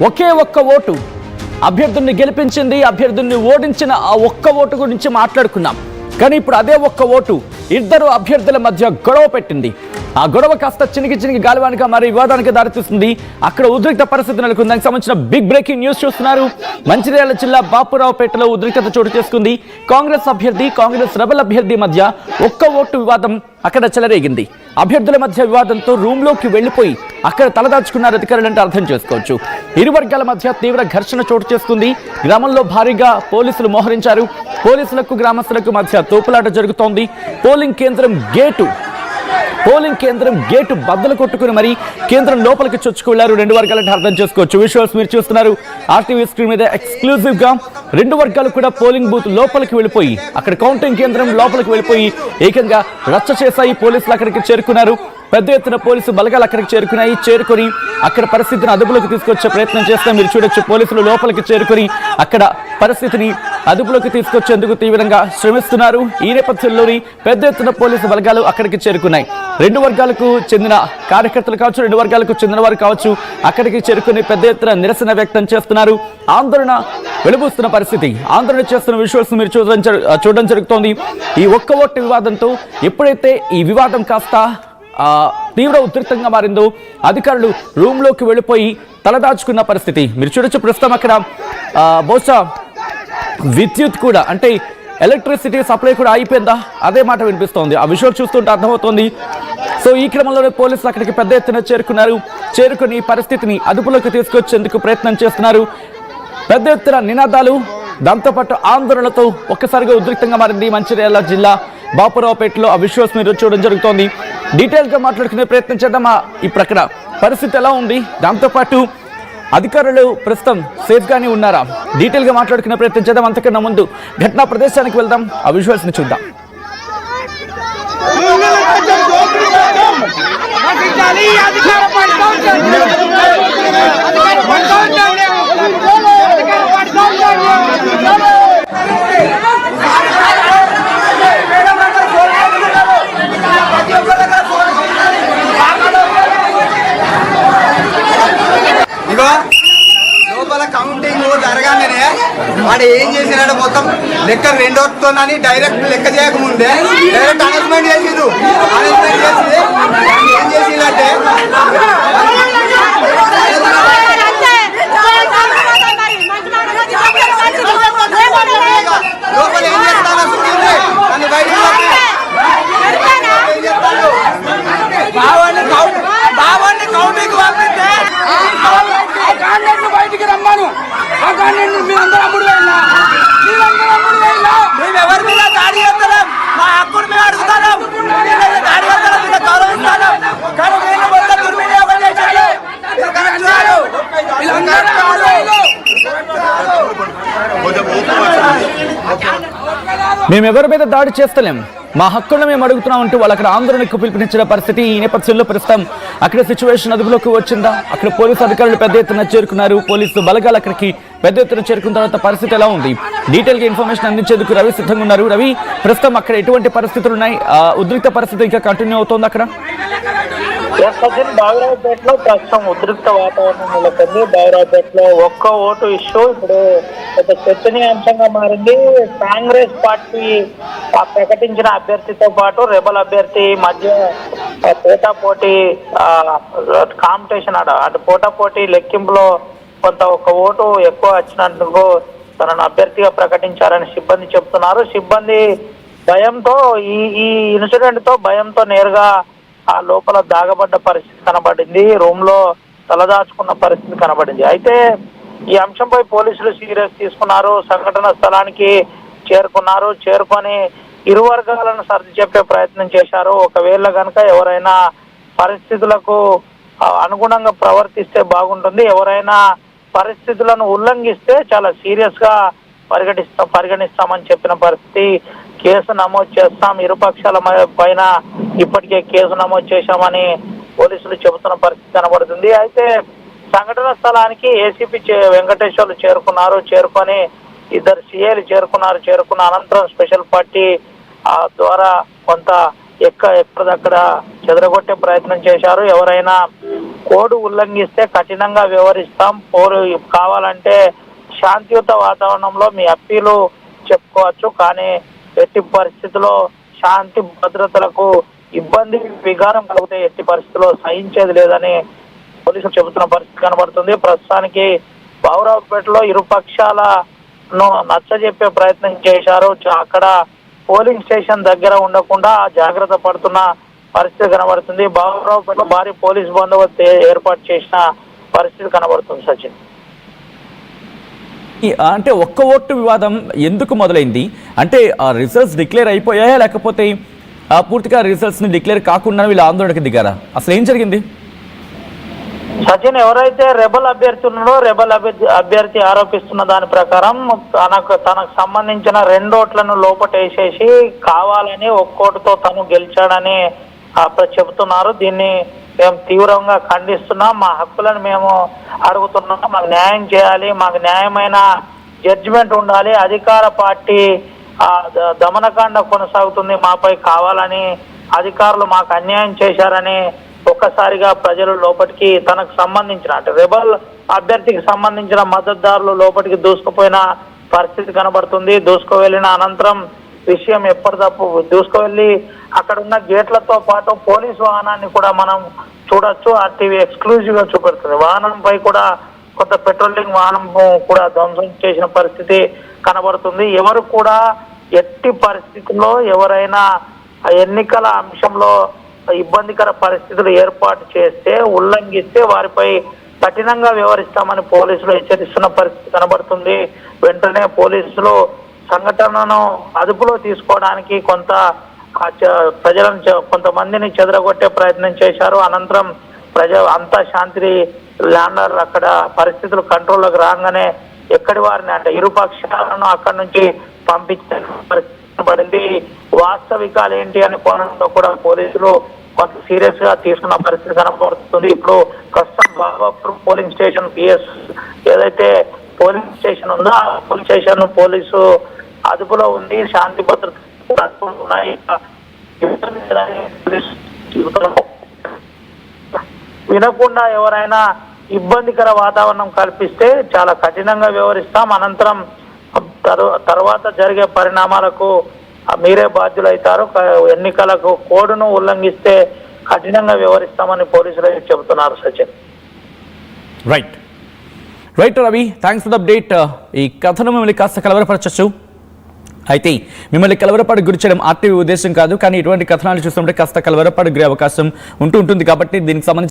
ఒకే ఒక్క ఓటు అభ్యర్థుల్ని గెలిపించింది, అభ్యర్థుల్ని ఓడించిన ఆ ఒక్క ఓటు గురించి మాట్లాడుకున్నాం. కానీ ఇప్పుడు అదే ఒక్క ఓటు ఇద్దరు అభ్యర్థుల మధ్య గొడవ పెట్టింది. ఆ గొడవ కాస్త చినికి గాలివానిగా మరి వివాదానికి దారితీస్తుంది. అక్కడ ఉద్రిక్త పరిస్థితి నెలకొంది. దానికి సంబంధించిన బిగ్ బ్రేకింగ్ న్యూస్ చూస్తున్నారు. మంచిర్యాల జిల్లా బాపురావుపేటలో ఉద్రిక్తత చోటు చేసుకుంది. కాంగ్రెస్ అభ్యర్థి, కాంగ్రెస్ రెబల్ అభ్యర్థి మధ్య ఒక్క ఓటు వివాదం అక్కడ చెలరేగింది. అభ్యర్థుల మధ్య వివాదంతో రూమ్ లోకి వెళ్లిపోయి అక్కడ తలదాచుకున్నారు అధికారులంటే అర్థం చేసుకోవచ్చు. ఇరు వర్గాల మధ్య తీవ్ర ఘర్షణ చోటు చేసుకుంది. గ్రామంలో భారీగా పోలీసులు మోహరించారు. పోలీసులకు గ్రామస్తులకు మధ్య తోపులాట జరుగుతోంది. పోలింగ్ కేంద్రం గేటు బద్దలు కొట్టుకుని మరి కేంద్రం లోపలికి చొచ్చుకుళ్లారు. రెండు వర్గాలంటే అర్థం చేసుకోవచ్చు. విజువల్స్ మీరు చూస్తున్నారు RTV స్క్రీన్ మీద. ఎక్స్క్లూజివ్ గా రెండు వర్గాలు కూడా పోలింగ్ బూత్ లోపలికి వెళ్ళిపోయి అక్కడ కౌంటింగ్ కేంద్రం లోపలికి వెళ్ళిపోయి ఏకంగా రచ్చ చేశాయి. పోలీసులు అక్కడికి చేరుకున్నారు. పెద్ద ఎత్తున పోలీసు బలగాలు అక్కడికి చేరుకొని అక్కడ పరిస్థితిని అదుపులోకి తీసుకొచ్చే ప్రయత్నం చేస్తే మీరు చూడొచ్చు. పోలీసులు లోపలికి చేరుకొని అక్కడ పరిస్థితిని అదుపులోకి తీసుకొచ్చేందుకు తీవ్రంగా శ్రమిస్తున్నారు. ఈ నేపథ్యంలోని పెద్ద ఎత్తున పోలీసు బలగాలు అక్కడికి చేరుకున్నాయి. రెండు వర్గాలకు చెందిన కార్యకర్తలు కావచ్చు, రెండు వర్గాలకు చెందిన వారు కావచ్చు, అక్కడికి చేరుకుని పెద్ద ఎత్తున నిరసన వ్యక్తం చేస్తున్నారు. ఆందోళన వెలుబుస్తున్న పరిస్థితి. ఆందోళన చేస్తున్న విజువల్స్ మీరు చూడడం జరుగుతోంది. ఈ ఒక్క ఓటు వివాదంతో ఎప్పుడైతే ఈ వివాదం కాస్త తీవ్ర ఉధృతంగా మారిందో అధికారులు రూమ్ లోకి వెళ్ళిపోయి తలదాచుకున్న పరిస్థితి మీరు చూడొచ్చు. ప్రస్తుతం అక్కడ బహుశా విద్యుత్ కూడా అంటే ఎలక్ట్రిసిటీ సప్లై కూడా అయిపోయిందా అదే మాట వినిపిస్తోంది. ఆ విజువల్ చూస్తుంటే అర్థమవుతోంది. సో ఈ క్రమంలోనే పోలీసులు అక్కడికి పెద్ద ఎత్తున చేరుకుని పరిస్థితిని అదుపులోకి తీసుకొచ్చేందుకు ప్రయత్నం చేస్తున్నారు. పెద్ద ఎత్తున నినాదాలు, దాంతోపాటు ఆందోళనలతో ఒక్కసారిగా ఉద్రిక్తంగా మారింది మంచిర్యాల జిల్లా బాపురావుపేటలో. ఆ విజువల్స్ మీరు చూడడం జరుగుతోంది. డీటెయిల్గా మాట్లాడుకునే ప్రయత్నం చేద్దాం. ఇప్పుడు అక్కడ పరిస్థితి ఎలా ఉంది, దాంతోపాటు అధికారులు ప్రస్తుతం సేఫ్గానే ఉన్నారా, డీటెయిల్గా మాట్లాడుకునే ప్రయత్నం చేద్దాం. అంతకన్నా ముందు ఘటనా ప్రదేశానికి వెళ్దాం, ఆ విజువల్స్ని చూద్దాం. లోపల కౌంటింగ్ జరగానే వాడు ఏం చేసినాడు, మొత్తం లెక్క రెండు వస్తుందని డైరెక్ట్ లెక్క చేయకముందే డైరెక్ట్ అనౌన్స్మెంట్ చేసిండు. అనౌన్స్మెంట్ చేసి ఏం చేసిందంటే లోపల ఏం చేస్తాను దాన్ని బయట బావాన్ని కౌంటింగ్ పంపిస్తే బయటికి రమ్మాను. మీరందరూ అమ్ముడు వెళ్ళా, మేము ఎవరి మీద దాడి చేస్తున్నాం, మా హక్కును మేము అడుగుతున్నాం, దాడి చేస్తున్నాం, మీద గౌరవిస్తున్నాం. కానీ నేను మొత్తం దుర్వినియోగం చేశాను. మేము ఎవరి మీద దాడి చేస్తలేం, మా హక్కులను మేము అడుగుతున్నాం అంటూ వాళ్ళు అక్కడ ఆందోళనకు పిలుపునిచ్చిన పరిస్థితి. ఈ నేపథ్యంలో ప్రస్తుతం అక్కడ సిచ్యువేషన్ అదుపులోకి వచ్చిందా, అక్కడ పోలీసు అధికారులు పెద్ద ఎత్తున చేరుకున్నారు. పోలీసు బలగాలు అక్కడికి పెద్ద ఎత్తున చేరుకున్న తర్వాత పరిస్థితి ఎలా ఉంది, డీటెయిల్గా ఇన్ఫర్మేషన్ అందించేందుకు రవి సిద్ధంగా ఉన్నారు. రవి, ప్రస్తుతం అక్కడ ఎటువంటి పరిస్థితులు ఉన్నాయి, ఉద్రిక్త పరిస్థితి ఇంకా కంటిన్యూ అవుతోంది అక్కడ? బావిరావుపేటలో ప్రస్తుతం ఉద్రిక్త వాతావరణం నెలకొంది. బావిరావుపేటలో ఒక్క ఓటు ఇష్యూ ఇప్పుడు ఒక చర్చనీయాంశంగా మారింది. కాంగ్రెస్ పార్టీ ప్రకటించిన అభ్యర్థితో పాటు రెబల్ అభ్యర్థి మధ్య పోటాపోటీ కాంపిటీషన్ అటు పోటాపోటీ లెక్కింపులో కొంత ఒక ఓటు ఎక్కువ వచ్చినందుకు తనను అభ్యర్థిగా ప్రకటించారని సిబ్బంది చెబుతున్నారు. సిబ్బంది భయంతో ఈ ఇన్సిడెంట్ తో భయంతో నేరుగా ఆ లోపల దాగబడ్డ పరిస్థితి కనబడింది. రూమ్ లో తలదాచుకున్న పరిస్థితి కనబడింది. అయితే ఈ అంశంపై పోలీసులు సీరియస్ తీసుకున్నారు. సంఘటన స్థలానికి చేరుకొని ఇరు వర్గాలను సర్ది చెప్పే ప్రయత్నం చేశారు. ఒకవేళ కనుక ఎవరైనా పరిస్థితులకు అనుగుణంగా ప్రవర్తిస్తే బాగుంటుంది, ఎవరైనా పరిస్థితులను ఉల్లంఘిస్తే చాలా సీరియస్ గా పరిగణిస్తామని చెప్పిన పరిస్థితి. కేసు నమోదు చేస్తాం, ఇరుపక్షాల పైన ఇప్పటికే కేసు నమోదు చేశామని పోలీసులు చెబుతున్న పరిస్థితి కనబడుతుంది. అయితే సంఘటన స్థలానికి ఏసీపీ వెంకటేశ్వర్లు చేరుకొని ఇద్దరు సీఏలు చేరుకున్న అనంతరం స్పెషల్ పార్టీ ద్వారా కొంత ఎక్కడదక్కడ చెదరగొట్టే ప్రయత్నం చేశారు. ఎవరైనా కోడ్ ఉల్లంఘిస్తే కఠినంగా వ్యవహరిస్తాం. కావాలంటే శాంతియుత వాతావరణంలో మీ అప్పీలు చెప్పుకోవచ్చు, కానీ ఎట్టి పరిస్థితుల్లో శాంతి భద్రతలకు ఇబ్బంది విఘాతం కలిగితే ఎట్టి పరిస్థితుల్లో సహించేది లేదని పోలీసులు చెబుతున్న పరిస్థితి కనబడుతుంది. ప్రస్తుతానికి బావురావుపేటలో ఇరు పక్షాలను నచ్చజెప్పే ప్రయత్నం చేశారు. అక్కడ పోలింగ్ స్టేషన్ దగ్గర ఉండకుండా జాగ్రత్త పడుతున్న పరిస్థితి కనబడుతుంది. బావురావుపేటలో భారీ పోలీస్ బందోబస్తు ఏర్పాటు చేసిన పరిస్థితి కనబడుతుంది. సచిన్, అంటే ఒక్క ఓటు వివాదం ఎందుకు మొదలైంది? అంటే ఆ రిజల్ట్స్ డిక్లేర్ అయిపోయాయా, లేకపోతే పూర్తిగా రిజల్ట్స్ ని డిక్లేర్ కాకుండా వీళ్ళు ఆందోళనకి దిగారా? అసలు ఏం జరిగింది? సచిన్, ఎవరైతే రెబల్ అభ్యర్థి ఉన్నాడో రెబల్ అభ్యర్థి ఆరోపిస్తున్న దాని ప్రకారం తనకు సంబంధించిన 2 ఓట్లను లోపటేసేసి కావాలని ఒక్కోటితో తను గెలిచాడని చెబుతున్నారు. దీన్ని మేము తీవ్రంగా ఖండిస్తున్నాం. మా హక్కులను మేము అడుగుతున్నాం. మాకు న్యాయం చేయాలి, మాకు న్యాయమైన జడ్జిమెంట్ ఉండాలి. అధికార పార్టీ దమనకాండ కొనసాగుతుంది, మాపై కావాలని అధికారులు మాకు అన్యాయం చేశారని ఒక్కసారిగా ప్రజలు లోపలికి తనకు సంబంధించిన అంటే రెబల్ అభ్యర్థికి సంబంధించిన మద్దతుదారులు లోపలికి దూసుకుపోయిన పరిస్థితి కనబడుతుంది. దూసుకువెళ్ళిన అనంతరం విషయం ఎప్పటికప్పుడు దూసుకువెళ్ళి అక్కడ ఉన్న గేట్లతో పాటు పోలీసు వాహనాన్ని కూడా మనం చూడొచ్చు. ఆర్టీవీ ఎక్స్క్లూజివ్ గా చూపెడుతుంది. వాహనంపై కూడా కొంత పెట్రోలింగ్ వాహనం కూడా ధ్వంసం చేసిన పరిస్థితి కనబడుతుంది. ఎవరు కూడా ఎట్టి పరిస్థితుల్లో ఎవరైనా ఎన్నికల అంశంలో ఇబ్బందికర పరిస్థితులు ఏర్పాటు చేస్తే ఉల్లంఘిస్తే వారిపై కఠినంగా వ్యవహరిస్తామని పోలీసులు హెచ్చరిస్తున్న పరిస్థితి కనబడుతుంది. వెంటనే పోలీసులు సంఘటనను అదుపులో తీసుకోవడానికి ప్రజలను కొంతమందిని చెదరగొట్టే ప్రయత్నం చేశారు. అనంతరం అంతా శాంతి ల్యాండర్ అక్కడ పరిస్థితులు కంట్రోల్లోకి రాగానే ఎక్కడి వారిని అంటే ఇరు పక్షాలను అక్కడి నుంచి పంపించే పరిస్థితి పడింది. వాస్తవికాలు ఏంటి అనే కోణంలో కూడా పోలీసులు కొంత సీరియస్ గా తీసుకున్న పరిస్థితి కనబడుతుంది. ఇప్పుడు ప్రస్తుతం బాబాపూర్ పోలింగ్ స్టేషన్ పిఎస్ ఏదైతే పోలింగ్ స్టేషన్ ఉందో ఆ పోలింగ్ స్టేషన్ పోలీసు అదుపులో ఉంది. శాంతి భద్రత ఉన్నాయి. వినకుండా ఎవరైనా ఇబ్బందికర వాతావరణం కల్పిస్తే చాలా కఠినంగా వ్యవహరిస్తాం. అనంతరం తర్వాత జరిగే పరిణామాలకు మీరే బాధ్యులైతారు. ఎన్నికలకు కోడ్ను ఉల్లంఘిస్తే కఠినంగా వ్యవహరిస్తామని పోలీసులు చెబుతున్నారు. Sachin, right Ravi, thanks for the update. ఈ కథను మిమ్మల్ని కాస్త కలవరపరచచ్చు. అయితే మిమ్మల్ని కలవరపాటు గురి చేయడం ఆర్టీవీ ఉద్దేశం కాదు, కానీ ఇటువంటి కథనాలు చూస్తుంటే కాస్త కలవరపాటు గురే అవకాశం ఉంటుంది. కాబట్టి దీనికి సంబంధించి